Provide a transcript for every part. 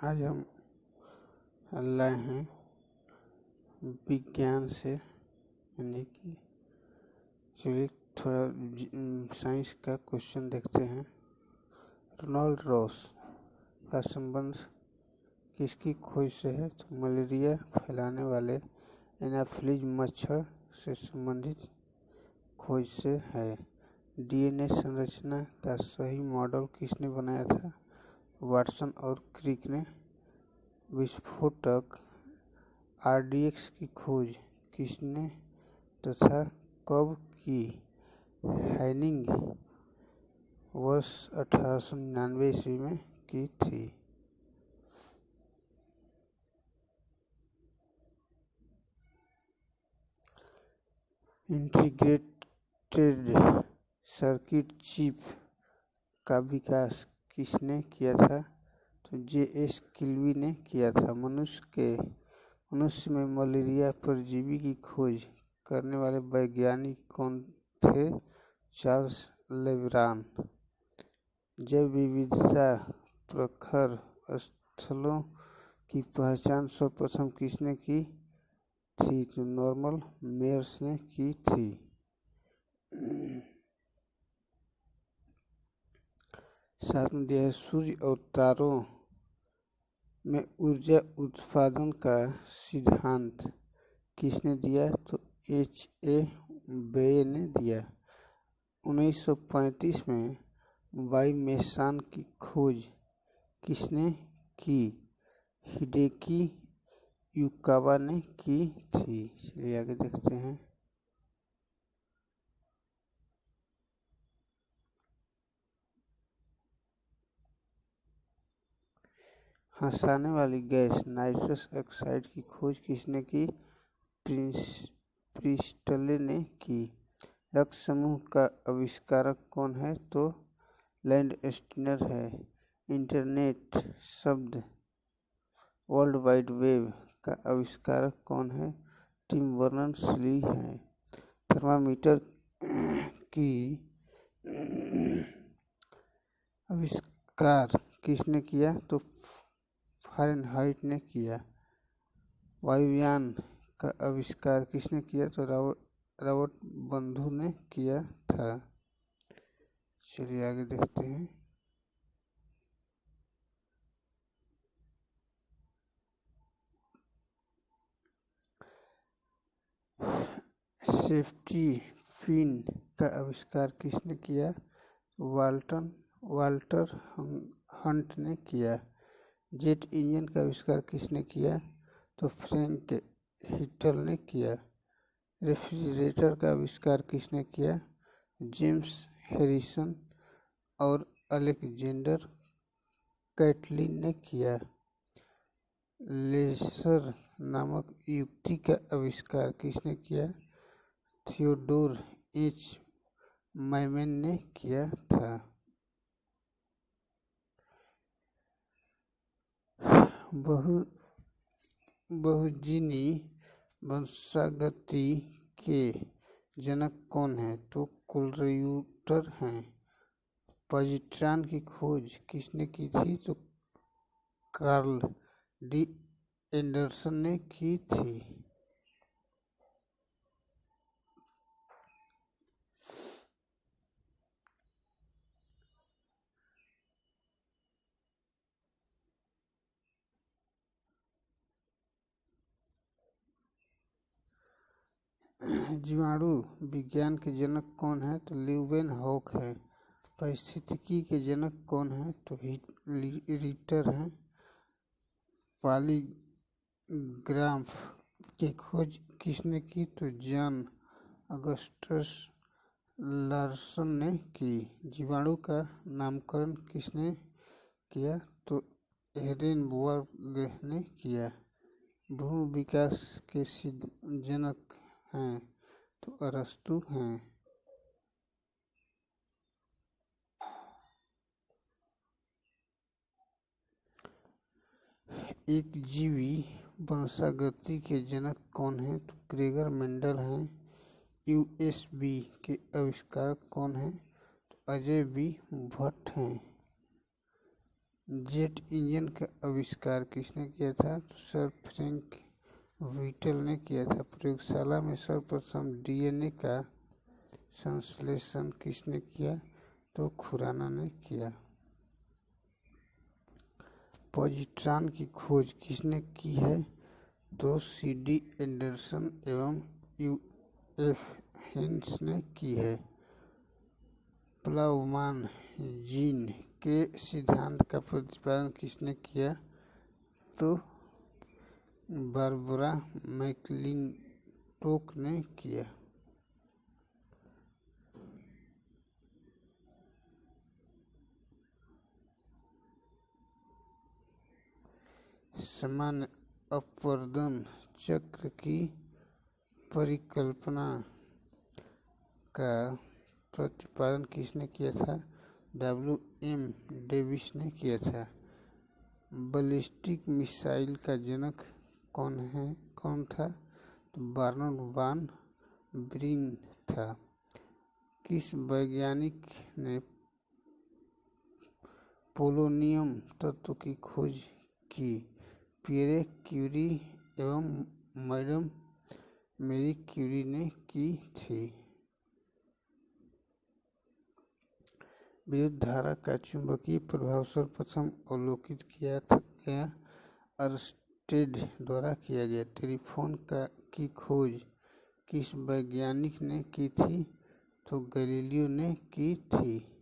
आज हम लाए हैं विज्ञान से, यानी कि चलिए थोड़ा साइंस का क्वेश्चन देखते हैं। रोनाल्ड रॉस का संबंध किसकी खोज से है? तो मलेरिया फैलाने वाले एनाफिलीज मच्छर से संबंधित खोज से है। डीएनए संरचना का सही मॉडल किसने बनाया था? वाटसन और क्रिक ने। विस्फोटक आरडीएक्स की खोज किसने तथा कब की? हैनिंग वर्ष 1899 ईस्वी में की थी। इंटीग्रेटेड सर्किट चिप का विकास किसने किया था? तो जे.एस. किल्वी ने किया था। मनुष्य में मलेरिया परजीवी की खोज करने वाले वैज्ञानिक कौन थे? चार्ल्स लेब्रान। जैव विविधता प्रखर स्थलों की पहचान सर्वप्रथम किसने की थी? तो नॉर्मन मेयर्स ने की थी। सातवां अध्याय सूर्य और तारों में ऊर्जा उत्पादन का सिद्धांत किसने दिया? तो H.A. बेय ने दिया। 1935 में वाई मेसान की खोज किसने की? हिडेकी युकावा ने की थी। चलिए आगे देखते हैं। हंसाने वाली गैस नाइट्रस ऑक्साइड की खोज किसने की? प्रिस्टले ने की। रक्त समूह का आविष्कारक कौन है? तो लैंडस्टीनर है। इंटरनेट शब्द वर्ल्ड वाइड वेब का आविष्कारक कौन है? टिम बर्नर्स-ली है। थर्मामीटर की आविष्कार किसने किया? तो फ़ारेनहाइट ने किया। वायुयान का आविष्कार किसने किया? तो रॉबर्ट बंधु ने किया था। चलिए आगे देखते हैं। सेफ्टी पिन का आविष्कार किसने किया? वाल्टर हंट ने किया। जेट इंजन का आविष्कार किसने किया? तो फ्रैंक हिटल ने किया। रेफ्रिजरेटर का आविष्कार किसने किया? जेम्स हैरिसन और अलेक्जेंडर कैटलिन ने किया। लेसर नामक युक्ति का आविष्कार किसने किया? थियोडोर एच मैमन ने किया था। बहुजीनी वंशागति के जनक कौन है? तो कुलरयूटर हैं। पॉजिट्रॉन की खोज किसने की थी? तो कार्ल डी एंडरसन ने की थी। जीवाणु विज्ञान के जनक कौन है? तो ल्यूवेनहॉक है। पारिस्थितिकी के जनक कौन है? तो रिटर हैं। पॉलीग्राफ की खोज किसने की? तो जॉन अगस्टस लार्सन ने की। जीवाणु का नामकरण किसने किया? तो हेरेनबर्ग ने किया। भूमि विकास के जनक हैं तो अरस्तु हैं। एक जीवी वंशागति के जनक कौन है? तो ग्रेगर मेंडल हैं। यूएसबी के आविष्कारक कौन हैं? तो अजय बी भट्ट हैं। जेट इंजन का आविष्कार किसने किया था? तो सर फ्रैंक व्हिटल ने किया था। प्रयोगशाला में सर्वप्रथम डीएनए का संश्लेषण किसने किया? तो खुराना ने किया। पॉजिट्रॉन की खोज किसने की है? तो सीडी एंडरसन एवं यूएफ हेन्स ने की है। प्लावमान जीन के सिद्धांत का प्रतिपादन किसने किया? तो बारबरा मैकलिंटोक ने किया। सामान्य अपवर्तन चक्र की परिकल्पना का प्रतिपादन किसने किया था? डब्ल्यू.एम. डेविस ने किया था। बैलिस्टिक मिसाइल का जनक कौन था? तो बर्नार्ड वॉन ब्रीन था। किस वैज्ञानिक ने पोलोनियम तत्व की खोज की? पियरे क्यूरी एवं मैडम मैरी क्यूरी ने की थी। विद्युत धारा का चुंबकीय प्रभाव सर्वप्रथम अवलोकित किया गया अर्स्टेड द्वारा किया गया। टेलीफोन की खोज किस वैज्ञानिक ने की थी? तो गैलीलियो ने की थी।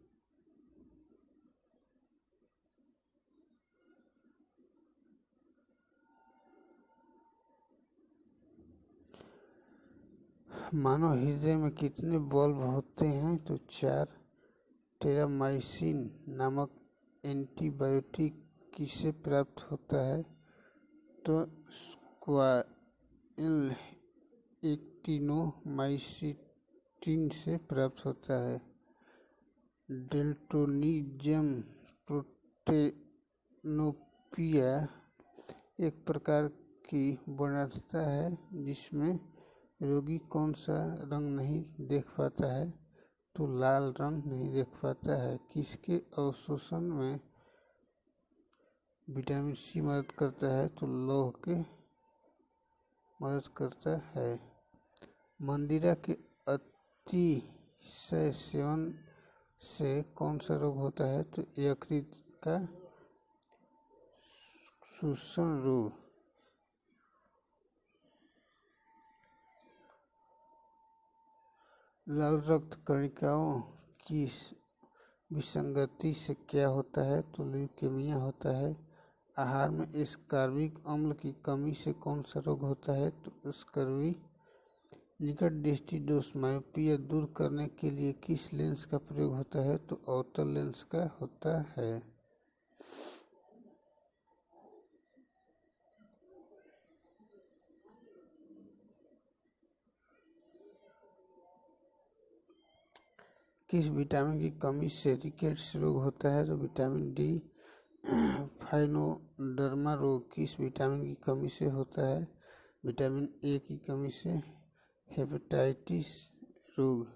मानव हृदय में कितने बल्ब होते हैं? तो 4। टेरामाइसिन नामक एंटीबायोटिक किससे प्राप्त होता है? तो स्क्वाइल एक्टिनोमाइसिन से प्राप्त होता है। डेल्टोनिज्म प्रोटेनोपिया एक प्रकार की वर्णता है जिसमें रोगी कौन सा रंग नहीं देख पाता है? तो लाल रंग नहीं देख पाता है। किसके अवशोषण में विटामिन सी मदद करता है? तो लौह के मदद करता है। मंदिरा के अतिशय सेवन से कौन सा रोग होता है? तो यकृत का शोषण रोग। लाल रक्त कणिकाओं की विसंगति से क्या होता है? तो ल्यूकेमिया होता है। आहार में एस्कॉर्बिक अम्ल की कमी से कौन सा रोग होता है? तो स्कर्वी। निकट दृष्टि दोष मायोपिया दूर करने के लिए किस लेंस का प्रयोग होता है? तो अवतल लेंस का होता है। किस विटामिन की कमी से रिकेट्स रोग होता है? तो विटामिन डी। फाइनोडर्मा रोग किस विटामिन की कमी से होता है? विटामिन ए की कमी से। हेपेटाइटिस रोग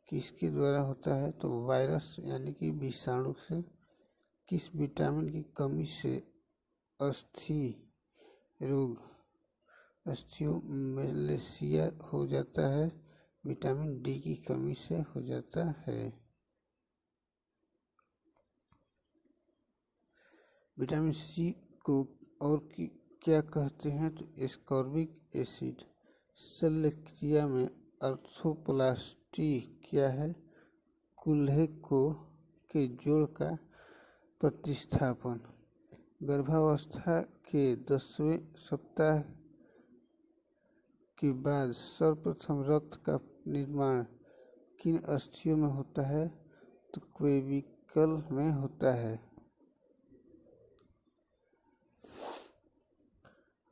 किसके द्वारा होता है? तो वायरस यानी कि विषाणु से। किस विटामिन की कमी से अस्थि रोग ऑस्टियोमेलेसिया हो जाता है? विटामिन डी की कमी से हो जाता है। विटामिन सी को और क्या कहते हैं? तो एस्कॉर्बिक एसिड। शल्य क्रिया में आर्थ्रोप्लास्टी क्या है? कूल्हे के जोड़ का प्रतिस्थापन। गर्भावस्था के 10वें सप्ताह के बाद सर्वप्रथम रक्त का निर्माण किन अस्थियों में होता है? तो क्लेविकल में होता है।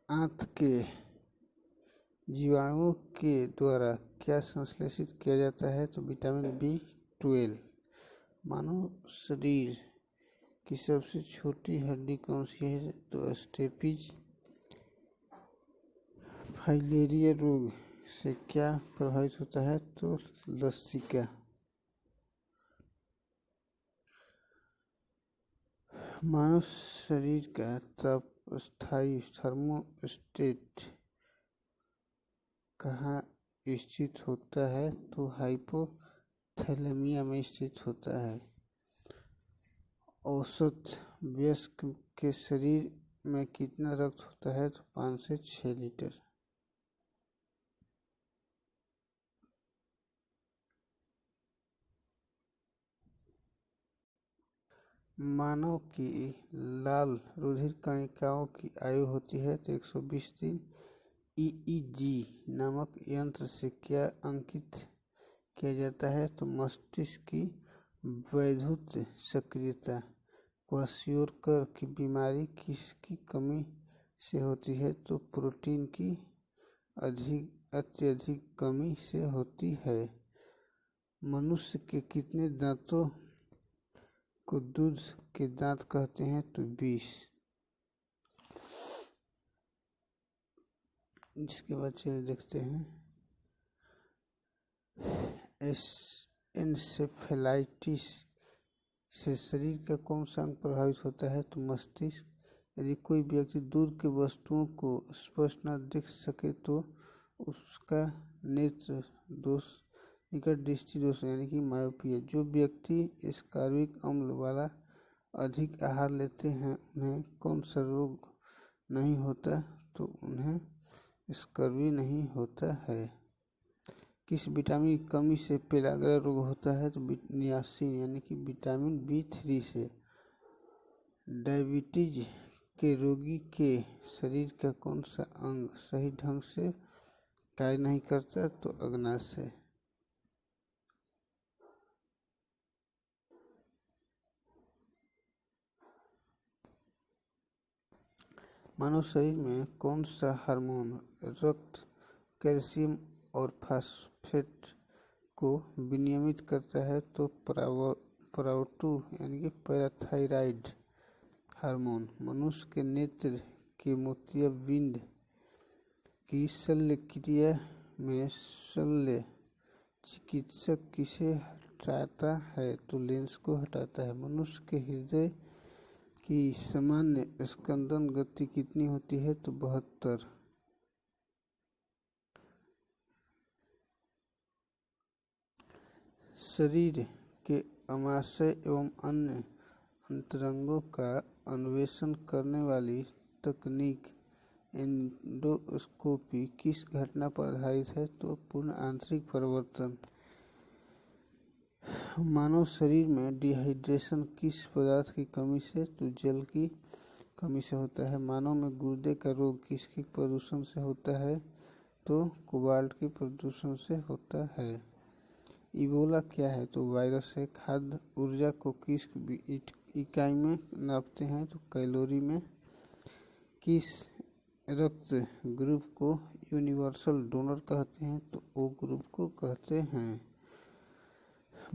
आंत के जीवाणुओं के द्वारा क्या संश्लेषित किया जाता है? तो विटामिन B12। मानव शरीर की सबसे छोटी हड्डी कौन सी है? तो स्टेपिज। फाइलेरिया रोग से क्या प्रभावित होता है? तो लसिका। मानव शरीर का ताप स्थायी थर्मोस्टेट कहाँ स्थित होता है? तो हाइपोथैलेमिया में स्थित होता है। औसत वयस्क के शरीर में कितना रक्त होता है? तो 5 से 6 लीटर। मानव की लाल रुधिर कणिकाओं की आयु होती है तो 120 दिन। ईईजी नामक यंत्र से क्या अंकित किया जाता है? तो मस्तिष्क की वैद्युत सक्रियता। क्वाशियोकर की बीमारी किसकी कमी से होती है? तो प्रोटीन की अत्यधिक कमी से होती है। मनुष्य के कितने दांतों को दूध के दांत कहते हैं? तो 20। इसके बाद चलिए देखते हैं एन्सेफेलाइटिस से शरीर का कौन सा अंग प्रभावित होता है? तो मस्तिष्क। यदि कोई व्यक्ति दूर के वस्तुओं को स्पष्ट न देख सके तो उसका नेत्र दोष निकट दृष्टि दोष यानी कि मायोपिया। जो व्यक्ति स्कार्बिक अम्ल वाला अधिक आहार लेते हैं उन्हें कौन सा रोग नहीं होता? तो उन्हें स्कर्वी नहीं होता है। किस विटामिन की कमी से पेलाग्रा रोग होता है? तो नियासिन यानी कि विटामिन B3 से। डायबिटीज के रोगी के शरीर का कौन सा अंग सही ढंग से कार्य नहीं करता? तो अग्नाशय। मानव शरीर में कौन सा हार्मोन रक्त कैल्शियम और फास्फेट को विनियमित करता है? तो प्राव2 यानी कि पैराथायराइड हार्मोन। मनुष्य के नेत्र के मोतियाबिंद की शल्य क्रिया में शल्य चिकित्सक किसे हटाता है? तो लेंस को हटाता है। मनुष्य के हृदय की सामान्य स्पंदन गति कितनी होती है? तो 72। शरीर के आमाशय एवं अन्य अंतरंगों का अन्वेषण करने वाली तकनीक एंडोस्कोपी किस घटना पर आधारित है? तो पूर्ण आंतरिक परिवर्तन। मानव शरीर में डिहाइड्रेशन किस पदार्थ की कमी से? तो जल की कमी से होता है। मानव में गुर्दे का रोग किसके प्रदूषण से होता है? तो कोबाल्ट के प्रदूषण से होता है। इबोला क्या है? तो वायरस है। खाद्य ऊर्जा को किस इकाई में नापते हैं? तो कैलोरी में। किस रक्त ग्रुप को यूनिवर्सल डोनर कहते हैं? तो ओ ग्रुप को कहते हैं।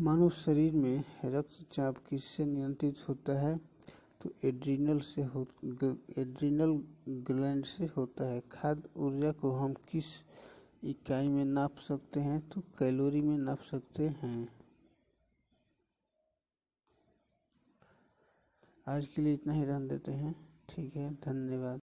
मानव शरीर में रक्तचाप किससे नियंत्रित होता है? तो एड्रिनल ग्लैंड से होता है। खाद्य ऊर्जा को हम किस इकाई में नाप सकते हैं? तो कैलोरी में नाप सकते हैं। आज के लिए इतना ही रहने देते हैं। ठीक है, धन्यवाद।